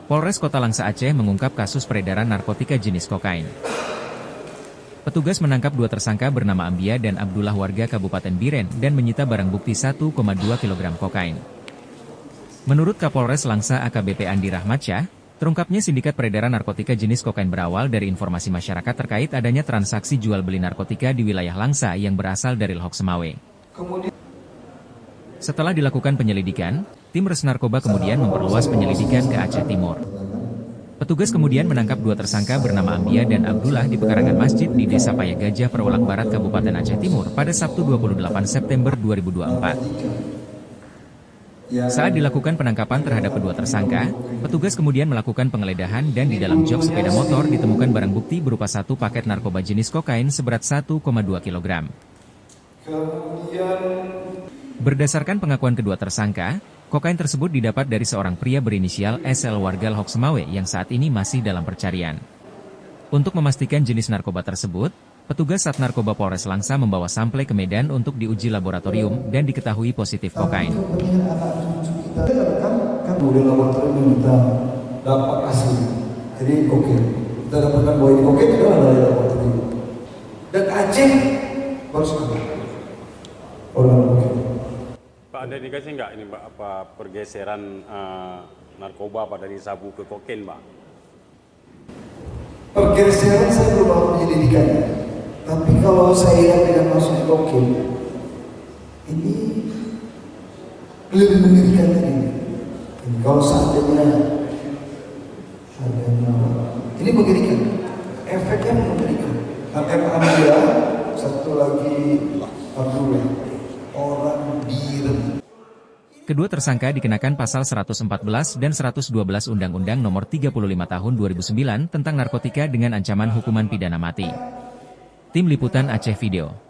Polres Kota Langsa Aceh mengungkap kasus peredaran narkotika jenis kokain. Petugas menangkap dua tersangka bernama Ambia dan Abdullah warga Kabupaten Biren dan menyita barang bukti 1,2 kg kokain. Menurut Kapolres Langsa AKBP Andi Rahmatsyah, terungkapnya sindikat peredaran narkotika jenis kokain berawal dari informasi masyarakat terkait adanya transaksi jual beli narkotika di wilayah Langsa yang berasal dari Lhok Semawe. Setelah dilakukan penyelidikan, tim Res Narkoba kemudian memperluas penyelidikan ke Aceh Timur. Petugas kemudian menangkap dua tersangka bernama Ambia dan Abdullah di pekarangan masjid di Desa Paya Gajah Perolak Barat Kabupaten Aceh Timur pada Sabtu 28 September 2024. Saat dilakukan penangkapan terhadap kedua tersangka, petugas kemudian melakukan penggeledahan dan di dalam jok sepeda motor ditemukan barang bukti berupa satu paket narkoba jenis kokain seberat 1,2 kg. Berdasarkan pengakuan kedua tersangka, kokain tersebut didapat dari seorang pria berinisial SL warga Lhok Semawe yang saat ini masih dalam pencarian. Untuk memastikan jenis narkoba tersebut, petugas Sat Narkoba Polres Langsa membawa sampel ke Medan untuk diuji laboratorium dan diketahui positif kokain. Kemudian laboratorium meminta dapat hasil, jadi oke. Kita dapatkan bahwa ini oke, itu adalah dari laboratorium. Dan Aceh baru sekali orang oke. Pak, ada indikasi nggak ini Pak, apa pergeseran narkoba Pak dari sabu ke kokain Pak? Pergeseran saya belum mau menyelidikannya, tapi kalau saya lihat dengan masuknya kokain, ini lebih mengerikan tadi. Kalau seandainya ini mengerikan, efeknya mengerikan. Ambia, satu lagi Abdullah, orang Biren. Kedua tersangka dikenakan pasal 114 dan 112 Undang-Undang Nomor 35 Tahun 2009 tentang narkotika dengan ancaman hukuman pidana mati. Tim Liputan Aceh Video.